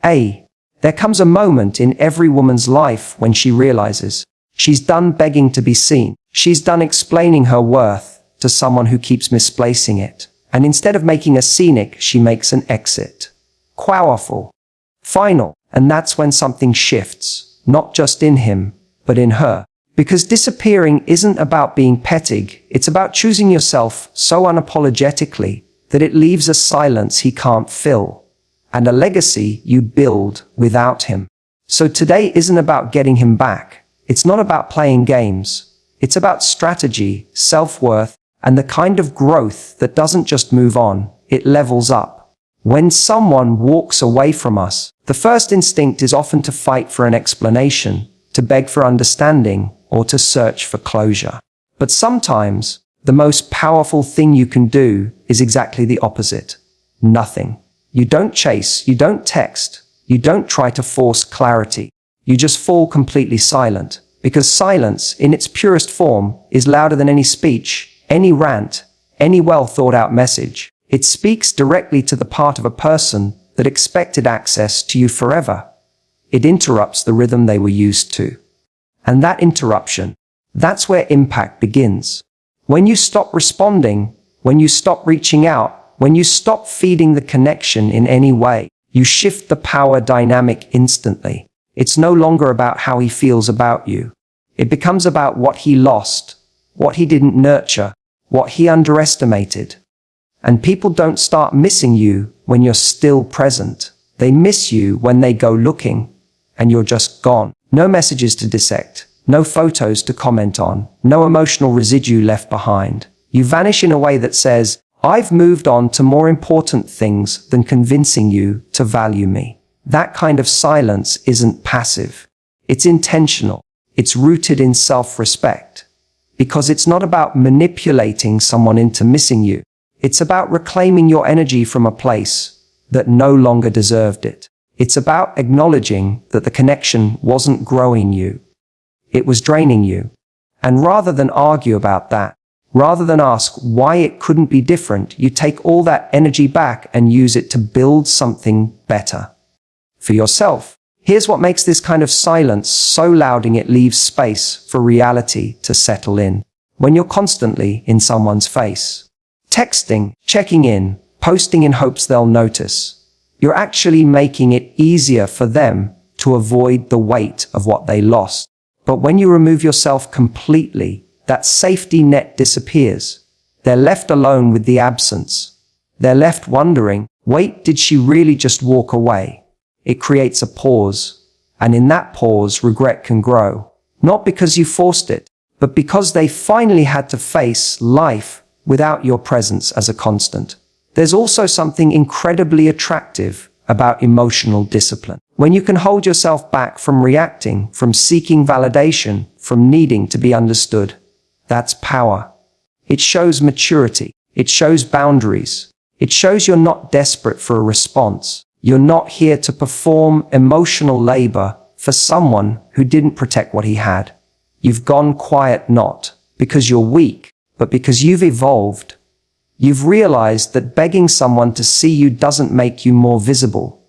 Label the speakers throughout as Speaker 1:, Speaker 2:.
Speaker 1: There comes a moment in every woman's life when she realizes she's done begging to be seen. She's done explaining her worth to someone who keeps misplacing it. And instead of making a scenic, she makes an exit. Powerful. Final. And that's when something shifts, not just in him, but in her. Because disappearing isn't about being petty, it's about choosing yourself so unapologetically that it leaves a silence he can't fill, and a legacy you build without him. So today isn't about getting him back. It's not about playing games. It's about strategy, self-worth, and the kind of growth that doesn't just move on, it levels up. When someone walks away from us, the first instinct is often to fight for an explanation, to beg for understanding, or to search for closure. But sometimes, the most powerful thing you can do is exactly the opposite. Nothing. You don't chase, you don't text, you don't try to force clarity. You just fall completely silent, because silence, in its purest form, is louder than any speech, any rant, any well-thought-out message. It speaks directly to the part of a person that expected access to you forever. It interrupts the rhythm they were used to. And that interruption, that's where impact begins. When you stop responding, when you stop reaching out, when you stop feeding the connection in any way, you shift the power dynamic instantly. It's no longer about how he feels about you. It becomes about what he lost, what he didn't nurture, what he underestimated. And people don't start missing you when you're still present. They miss you when they go looking, and you're just gone. No messages to dissect, no photos to comment on, no emotional residue left behind. You vanish in a way that says, I've moved on to more important things than convincing you to value me. That kind of silence isn't passive. It's intentional. It's rooted in self-respect. Because it's not about manipulating someone into missing you. It's about reclaiming your energy from a place that no longer deserved it. It's about acknowledging that the connection wasn't growing you. It was draining you. And rather than argue about that, rather than ask why it couldn't be different, you take all that energy back and use it to build something better. For yourself. Here's what makes this kind of silence so louding: it leaves space for reality to settle in. When you're constantly in someone's face, texting, checking in, posting in hopes they'll notice, you're actually making it easier for them to avoid the weight of what they lost. But when you remove yourself completely, that safety net disappears. They're left alone with the absence. They're left wondering, wait, did she really just walk away? It creates a pause. And in that pause, regret can grow. Not because you forced it, but because they finally had to face life without your presence as a constant. There's also something incredibly attractive about emotional discipline. When you can hold yourself back from reacting, from seeking validation, from needing to be understood, that's power. It shows maturity. It shows boundaries. It shows you're not desperate for a response. You're not here to perform emotional labor for someone who didn't protect what he had. You've gone quiet not because you're weak, but because you've evolved. You've realized that begging someone to see you doesn't make you more visible.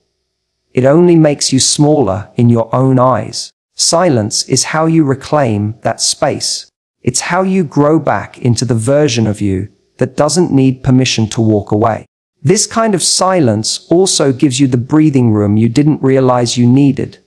Speaker 1: It only makes you smaller in your own eyes. Silence is how you reclaim that space. It's how you grow back into the version of you that doesn't need permission to walk away. This kind of silence also gives you the breathing room you didn't realize you needed.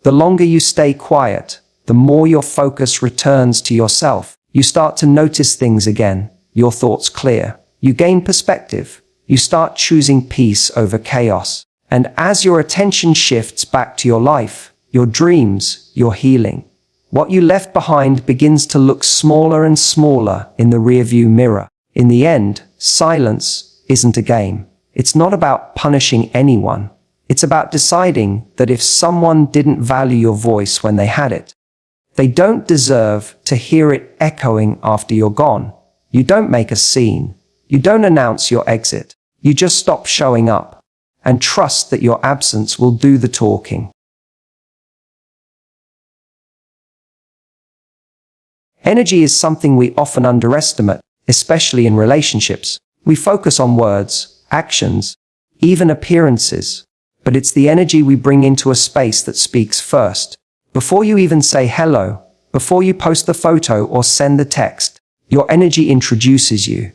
Speaker 1: The longer you stay quiet, the more your focus returns to yourself. You start to notice things again, your thoughts clear. You gain perspective. You start choosing peace over chaos. And as your attention shifts back to your life, your dreams, your healing, what you left behind begins to look smaller and smaller in the rearview mirror. In the end, silence isn't a game. It's not about punishing anyone. It's about deciding that if someone didn't value your voice when they had it, they don't deserve to hear it echoing after you're gone. You don't make a scene. You don't announce your exit. You just stop showing up and trust that your absence will do the talking. Energy is something we often underestimate, especially in relationships. We focus on words, actions, even appearances. but it's the energy we bring into a space that speaks first. Before you even say hello, before you post the photo or send the text, your energy introduces you.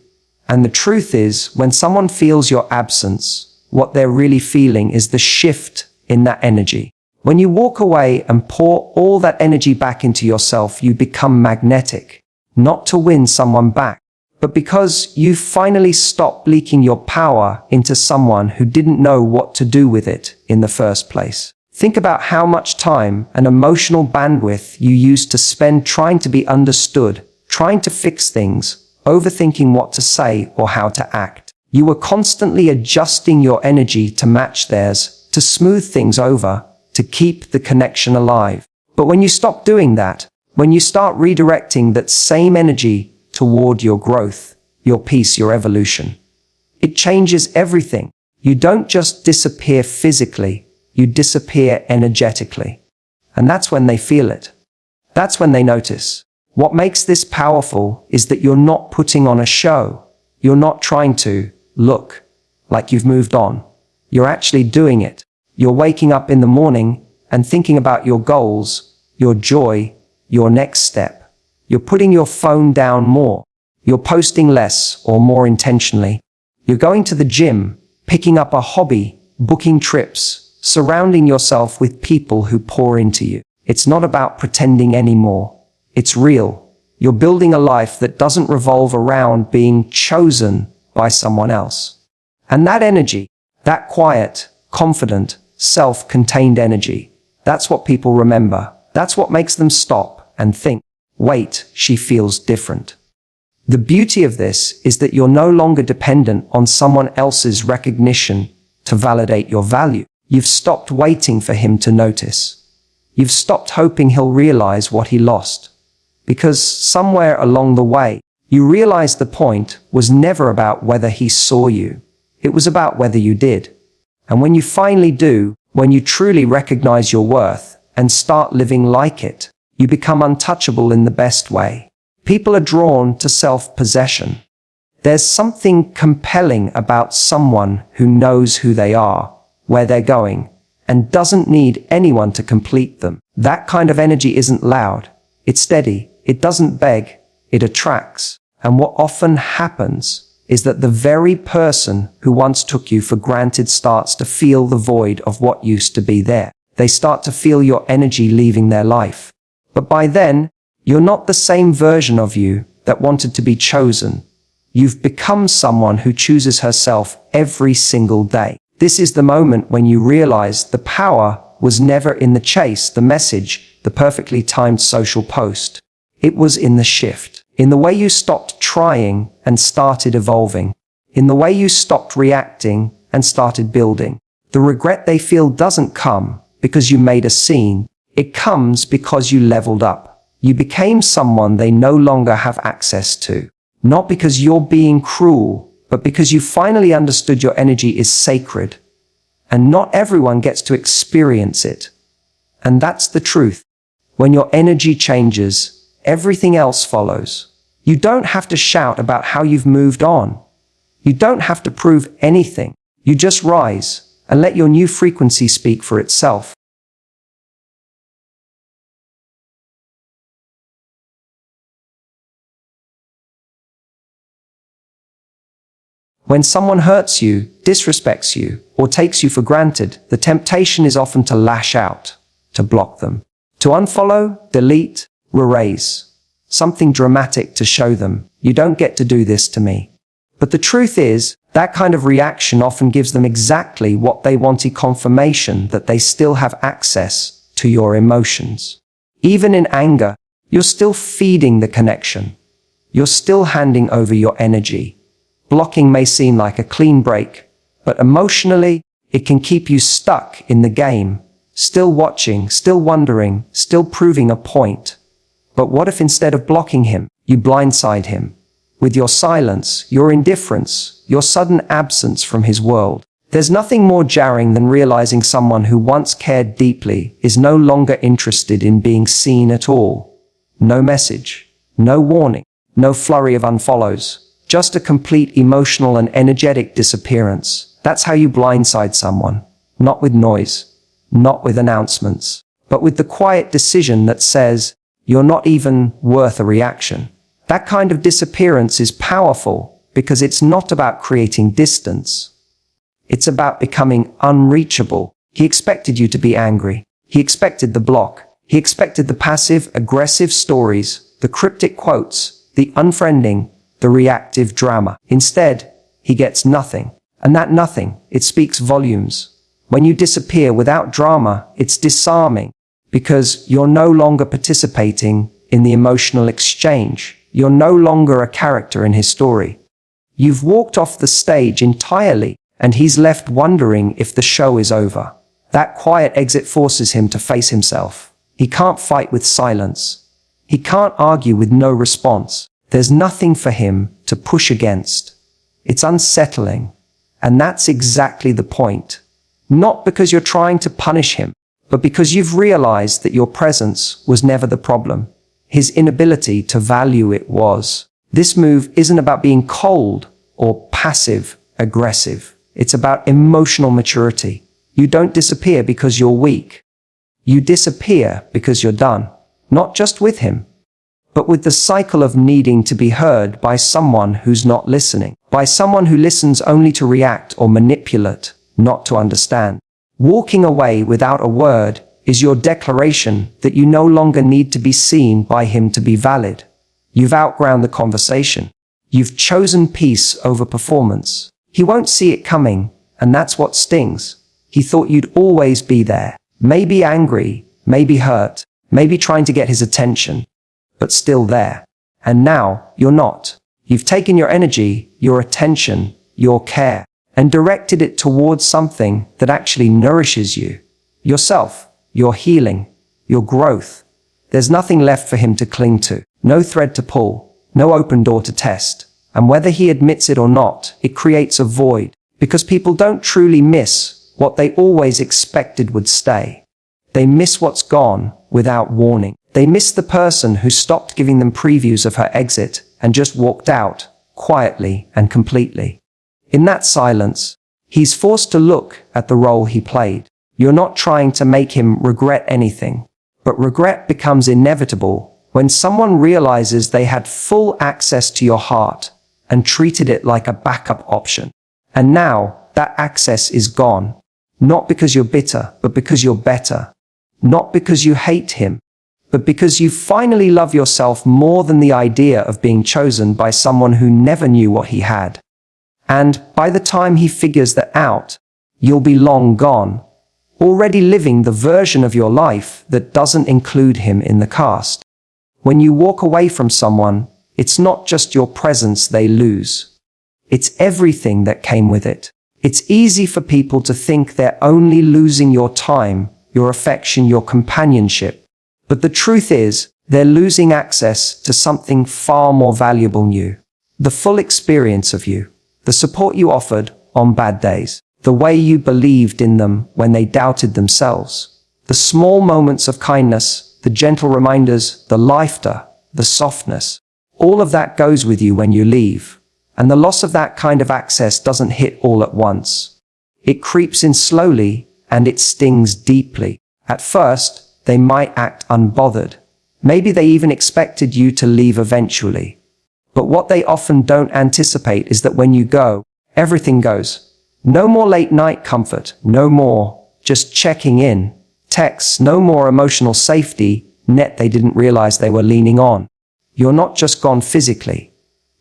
Speaker 1: And the truth is, when someone feels your absence, what they're really feeling is the shift in that energy. When you walk away and pour all that energy back into yourself, you become magnetic, not to win someone back, but because you finally stop leaking your power into someone who didn't know what to do with it in the first place. Think about how much time and emotional bandwidth you used to spend trying to be understood, trying to fix things, overthinking what to say or how to act. You were constantly adjusting your energy to match theirs, to smooth things over, to keep the connection alive. But when you stop doing that, when you start redirecting that same energy toward your growth, your peace, your evolution, it changes everything. You don't just disappear physically, you disappear energetically. And that's when they feel it. That's when they notice. What makes this powerful is that you're not putting on a show. You're not trying to look like you've moved on. You're actually doing it. You're waking up in the morning and thinking about your goals, your joy, your next step. You're putting your phone down more. You're posting less or more intentionally. You're going to the gym, picking up a hobby, booking trips, surrounding yourself with people who pour into you. It's not about pretending anymore. It's real. You're building a life that doesn't revolve around being chosen by someone else. And that energy, that quiet, confident, self-contained energy, that's what people remember. That's what makes them stop and think, wait, she feels different. The beauty of this is that you're no longer dependent on someone else's recognition to validate your value. You've stopped waiting for him to notice. You've stopped hoping he'll realize what he lost. Because somewhere along the way, you realized the point was never about whether he saw you. It was about whether you did. And when you finally do, when you truly recognize your worth and start living like it, you become untouchable in the best way. People are drawn to self-possession. There's something compelling about someone who knows who they are, where they're going, and doesn't need anyone to complete them. That kind of energy isn't loud. It's steady. It doesn't beg. It attracts. And what often happens is that the very person who once took you for granted starts to feel the void of what used to be there. They start to feel your energy leaving their life. But by then, you're not the same version of you that wanted to be chosen. You've become someone who chooses herself every single day. This is the moment when you realize the power was never in the chase, the message, the perfectly timed social post. It was in the shift, in the way you stopped trying and started evolving, in the way you stopped reacting and started building. The regret they feel doesn't come because you made a scene. It comes because you leveled up. You became someone they no longer have access to. Not because you're being cruel, but because you finally understood your energy is sacred. And not everyone gets to experience it. And that's the truth. When your energy changes, everything else follows. You don't have to shout about how you've moved on. You don't have to prove anything. You just rise and let your new frequency speak for itself. When someone hurts you, disrespects you, or takes you for granted, the temptation is often to lash out, to block them, to unfollow, delete, erase. Something dramatic to show them, you don't get to do this to me. But the truth is, that kind of reaction often gives them exactly what they wanted: confirmation that they still have access to your emotions. Even in anger, you're still feeding the connection. You're still handing over your energy. Blocking may seem like a clean break, but emotionally, it can keep you stuck in the game, still watching, still wondering, still proving a point. But what if instead of blocking him, you blindside him? With your silence, your indifference, your sudden absence from his world. There's nothing more jarring than realizing someone who once cared deeply is no longer interested in being seen at all. No message, no warning, no flurry of unfollows. Just a complete emotional and energetic disappearance. That's how you blindside someone. Not with noise, not with announcements, but with the quiet decision that says, you're not even worth a reaction. That kind of disappearance is powerful because it's not about creating distance. It's about becoming unreachable. He expected you to be angry. He expected the block. He expected the passive-aggressive stories, the cryptic quotes, the unfriending, the reactive drama. Instead, he gets nothing. And that nothing, it speaks volumes. When you disappear without drama, it's disarming because you're no longer participating in the emotional exchange. You're no longer a character in his story. You've walked off the stage entirely, and he's left wondering if the show is over. That quiet exit forces him to face himself. He can't fight with silence. He can't argue with no response. There's nothing for him to push against. It's unsettling. And that's exactly the point. Not because you're trying to punish him, but because you've realized that your presence was never the problem. His inability to value it was. This move isn't about being cold or passive-aggressive. It's about emotional maturity. You don't disappear because you're weak. You disappear because you're done. Not just with him, but with the cycle of needing to be heard by someone who's not listening. By someone who listens only to react or manipulate, not to understand. Walking away without a word is your declaration that you no longer need to be seen by him to be valid. You've outgrown the conversation. You've chosen peace over performance. He won't see it coming, and that's what stings. He thought you'd always be there. Maybe angry, maybe hurt, maybe trying to get his attention, but still there. And now, you're not. You've taken your energy, your attention, your care, and directed it towards something that actually nourishes you. Yourself, your healing, your growth. There's nothing left for him to cling to. No thread to pull, no open door to test. And whether he admits it or not, it creates a void. Because people don't truly miss what they always expected would stay. They miss what's gone without warning. They miss the person who stopped giving them previews of her exit and just walked out, quietly and completely. In that silence, he's forced to look at the role he played. You're not trying to make him regret anything, but regret becomes inevitable when someone realizes they had full access to your heart and treated it like a backup option. And now, that access is gone. Not because you're bitter, but because you're better. Not because you hate him, but because you finally love yourself more than the idea of being chosen by someone who never knew what he had. And by the time he figures that out, you'll be long gone, already living the version of your life that doesn't include him in the cast. When you walk away from someone, it's not just your presence they lose. It's everything that came with it. It's easy for people to think they're only losing your time, your affection, your companionship. But the truth is, they're losing access to something far more valuable than you. The full experience of you. The support you offered on bad days. The way you believed in them when they doubted themselves. The small moments of kindness, the gentle reminders, the laughter, the softness. All of that goes with you when you leave. And the loss of that kind of access doesn't hit all at once. It creeps in slowly, and it stings deeply. At first, they might act unbothered. Maybe they even expected you to leave eventually. But what they often don't anticipate is that when you go, everything goes. No more late night comfort, no more just checking in, texts, no more emotional safety net they didn't realize they were leaning on. You're not just gone physically.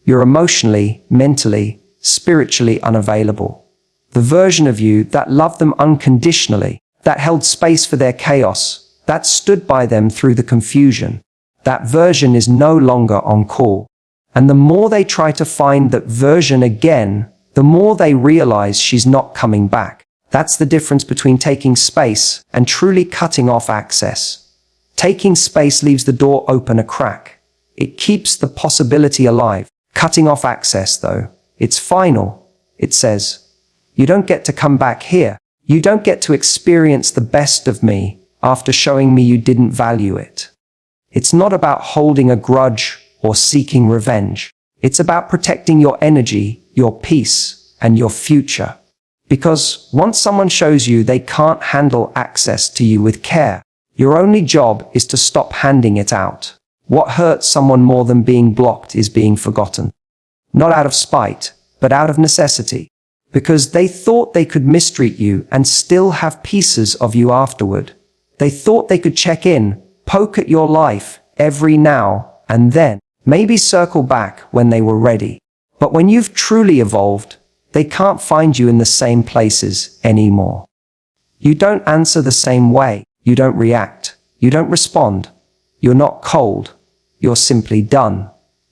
Speaker 1: You're emotionally, mentally, spiritually unavailable. The version of you that loved them unconditionally, that held space for their chaos, that stood by them through the confusion, that version is no longer on call. And the more they try to find that version again, the more they realize she's not coming back. That's the difference between taking space and truly cutting off access. Taking space leaves the door open a crack. It keeps the possibility alive. Cutting off access, though, it's final. It says, you don't get to come back here. You don't get to experience the best of me after showing me you didn't value it. It's not about holding a grudge or seeking revenge. It's about protecting your energy, your peace, and your future. Because once someone shows you they can't handle access to you with care, your only job is to stop handing it out. What hurts someone more than being blocked is being forgotten. Not out of spite, but out of necessity. Because they thought they could mistreat you and still have pieces of you afterward. They thought they could check in, poke at your life every now and then, maybe circle back when they were ready. But when you've truly evolved, they can't find you in the same places anymore. You don't answer the same way. You don't react. You don't respond. You're not cold. You're simply done.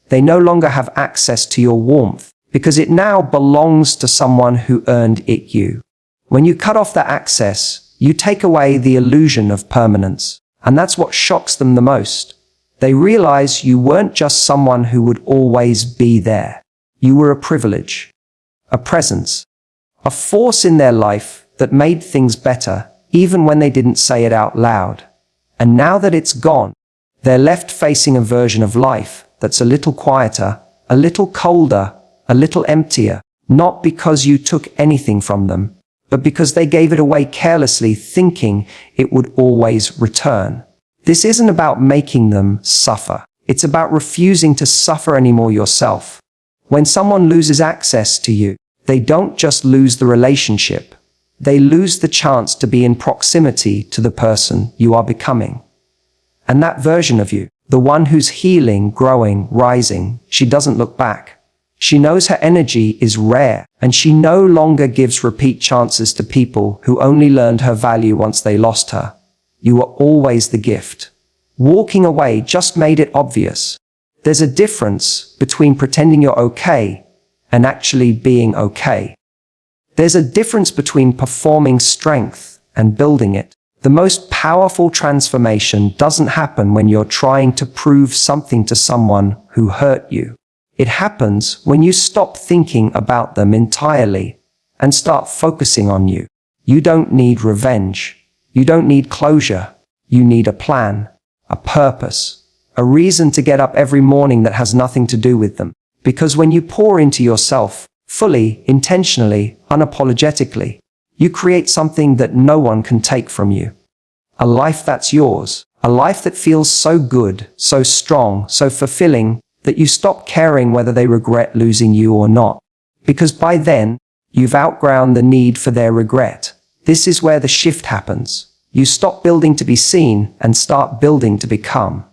Speaker 1: They no longer have access to your warmth because it now belongs to someone who earned it you. When you cut off that access, you take away the illusion of permanence. And that's what shocks them the most. They realize you weren't just someone who would always be there. You were a privilege, a presence, a force in their life that made things better, even when they didn't say it out loud. And now that it's gone, they're left facing a version of life that's a little quieter, a little colder, a little emptier, not because you took anything from them, but because they gave it away carelessly, thinking it would always return. This isn't about making them suffer. It's about refusing to suffer anymore yourself. When someone loses access to you, they don't just lose the relationship. They lose the chance to be in proximity to the person you are becoming. And that version of you, the one who's healing, growing, rising, she doesn't look back. She knows her energy is rare, and she no longer gives repeat chances to people who only learned her value once they lost her. You were always the gift. Walking away just made it obvious. There's a difference between pretending you're okay and actually being okay. There's a difference between performing strength and building it. The most powerful transformation doesn't happen when you're trying to prove something to someone who hurt you. It happens when you stop thinking about them entirely and start focusing on you. You don't need revenge. You don't need closure. You need a plan, a purpose, a reason to get up every morning that has nothing to do with them. Because when you pour into yourself, fully, intentionally, unapologetically, you create something that no one can take from you. A life that's yours. A life that feels so good, so strong, so fulfilling, that you stop caring whether they regret losing you or not. Because by then, you've outgrown the need for their regret. This is where the shift happens. You stop building to be seen and start building to become.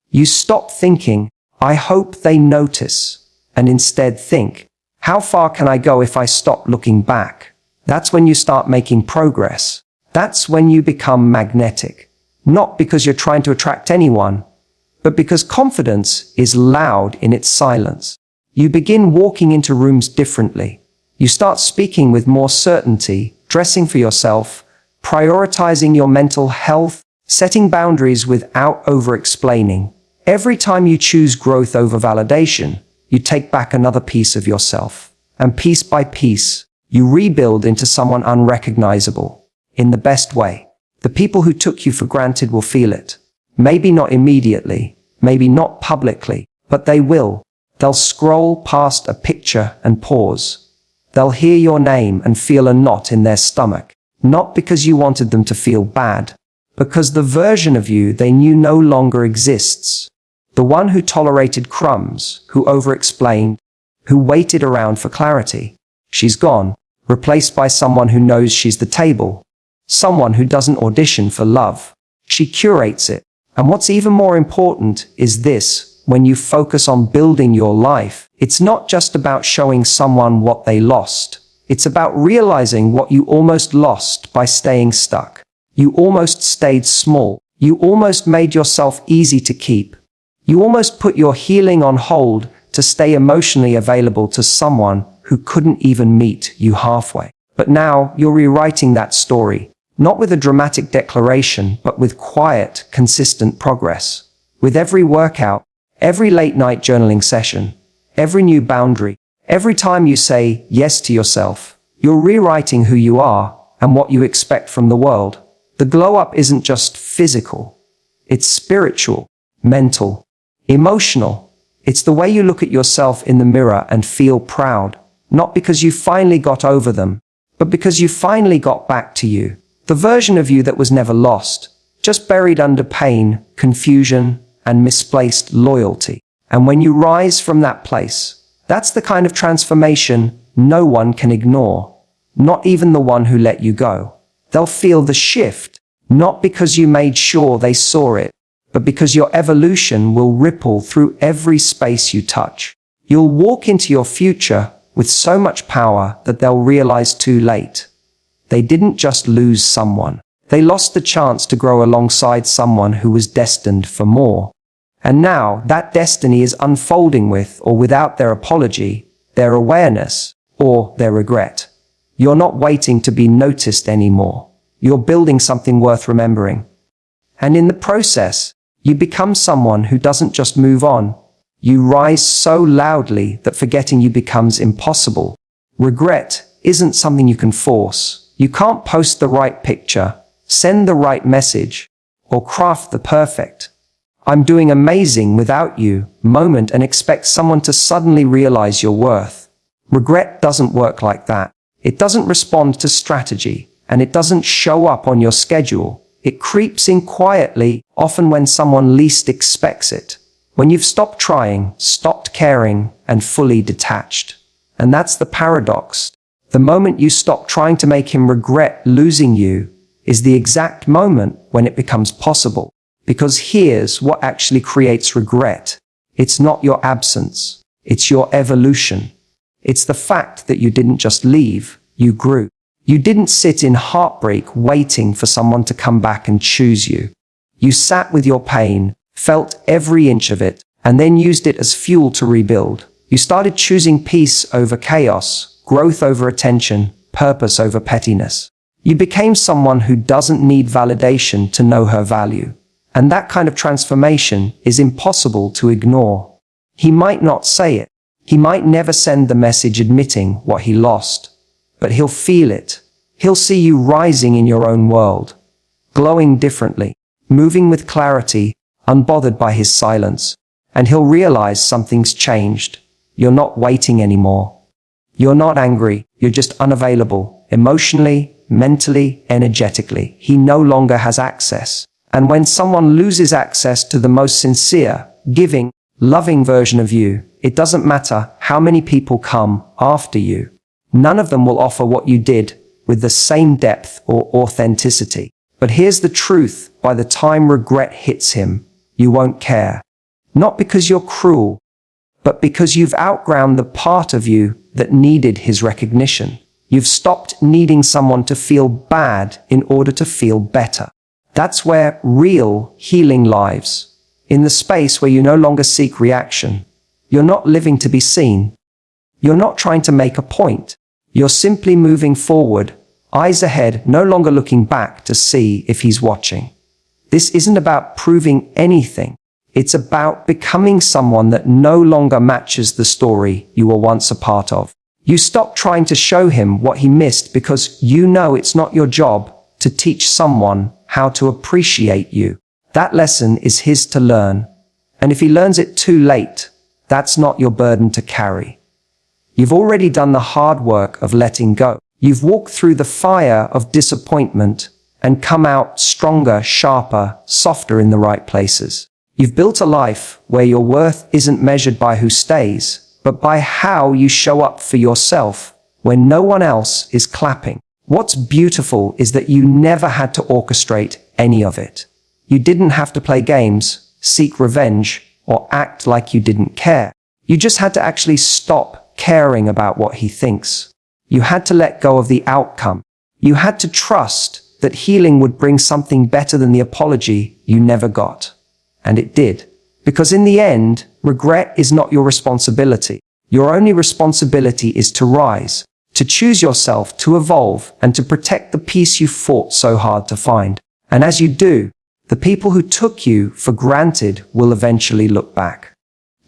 Speaker 1: You stop thinking, I hope they notice, and instead think, how far can I go if I stop looking back? That's when you start making progress. That's when you become magnetic. Not because you're trying to attract anyone, but because confidence is loud in its silence. You begin walking into rooms differently. You start speaking with more certainty, dressing for yourself, prioritizing your mental health, setting boundaries without over-explaining. Every time you choose growth over validation, you take back another piece of yourself. And piece by piece, you rebuild into someone unrecognizable. In the best way. The people who took you for granted will feel it. Maybe not immediately, maybe not publicly, but they will. They'll scroll past a picture and pause. They'll hear your name and feel a knot in their stomach. Not because you wanted them to feel bad, because the version of you they knew no longer exists. The one who tolerated crumbs, who over-explained, who waited around for clarity. She's gone, replaced by someone who knows she's the table. Someone who doesn't audition for love. She curates it. And what's even more important is this: when you focus on building your life, it's not just about showing someone what they lost. It's about realizing what you almost lost by staying stuck. You almost stayed small. You almost made yourself easy to keep. You almost put your healing on hold to stay emotionally available to someone who couldn't even meet you halfway. But now you're rewriting that story. Not with a dramatic declaration, but with quiet, consistent progress. With every workout, every late-night journaling session, every new boundary, every time you say yes to yourself, you're rewriting who you are and what you expect from the world. The glow-up isn't just physical. It's spiritual, mental, emotional. It's the way you look at yourself in the mirror and feel proud, not because you finally got over them, but because you finally got back to you, the version of you that was never lost, just buried under pain, confusion, and misplaced loyalty. And when you rise from that place, that's the kind of transformation no one can ignore, not even the one who let you go. They'll feel the shift, not because you made sure they saw it, but because your evolution will ripple through every space you touch. You'll walk into your future with so much power that they'll realize too late. They didn't just lose someone. They lost the chance to grow alongside someone who was destined for more. And now that destiny is unfolding with or without their apology, their awareness, or their regret. You're not waiting to be noticed anymore. You're building something worth remembering. And in the process, you become someone who doesn't just move on. You rise so loudly that forgetting you becomes impossible. Regret isn't something you can force. You can't post the right picture, send the right message, or craft the perfect "I'm doing amazing without you" moment and expect someone to suddenly realize your worth. Regret doesn't work like that. It doesn't respond to strategy, and it doesn't show up on your schedule. It creeps in quietly, often when someone least expects it. When you've stopped trying, stopped caring, and fully detached. And that's the paradox. The moment you stop trying to make him regret losing you is the exact moment when it becomes possible. Because here's what actually creates regret. It's not your absence. It's your evolution. It's the fact that you didn't just leave, you grew. You didn't sit in heartbreak waiting for someone to come back and choose you. You sat with your pain, felt every inch of it, and then used it as fuel to rebuild. You started choosing peace over chaos, growth over attention, purpose over pettiness. You became someone who doesn't need validation to know her value. And that kind of transformation is impossible to ignore. He might not say it. He might never send the message admitting what he lost. But he'll feel it. He'll see you rising in your own world, glowing differently, moving with clarity, unbothered by his silence. And he'll realize something's changed. You're not waiting anymore. You're not angry. You're just unavailable, emotionally, mentally, energetically. He no longer has access. And when someone loses access to the most sincere, giving, loving version of you, it doesn't matter how many people come after you. None of them will offer what you did with the same depth or authenticity. But here's the truth: by the time regret hits him, you won't care. Not because you're cruel, but because you've outgrown the part of you that needed his recognition. You've stopped needing someone to feel bad in order to feel better. That's where real healing lives. In the space where you no longer seek reaction. You're not living to be seen. You're not trying to make a point. You're simply moving forward, eyes ahead, no longer looking back to see if he's watching. This isn't about proving anything. It's about becoming someone that no longer matches the story you were once a part of. You stop trying to show him what he missed because you know it's not your job to teach someone how to appreciate you. That lesson is his to learn. And if he learns it too late, that's not your burden to carry. You've already done the hard work of letting go. You've walked through the fire of disappointment and come out stronger, sharper, softer in the right places. You've built a life where your worth isn't measured by who stays, but by how you show up for yourself when no one else is clapping. What's beautiful is that you never had to orchestrate any of it. You didn't have to play games, seek revenge, or act like you didn't care. You just had to actually stop caring about what he thinks. You had to let go of the outcome. You had to trust that healing would bring something better than the apology you never got. And it did. Because in the end, regret is not your responsibility. Your only responsibility is to rise, to choose yourself, to evolve, and to protect the peace you fought so hard to find. And as you do, the people who took you for granted will eventually look back.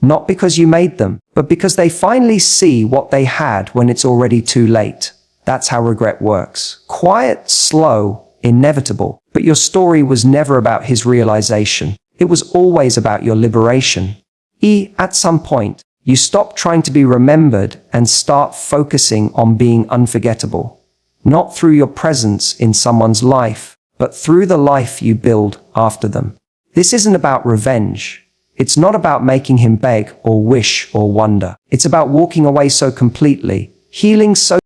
Speaker 1: Not because you made them, but because they finally see what they had when it's already too late. That's how regret works. Quiet, slow, inevitable. But your story was never about his realization. It was always about your liberation. At some point, you stop trying to be remembered and start focusing on being unforgettable. not through your presence in someone's life, but through the life you build after them. This isn't about revenge. It's not about making him beg or wish or wonder. It's about walking away so completely, healing so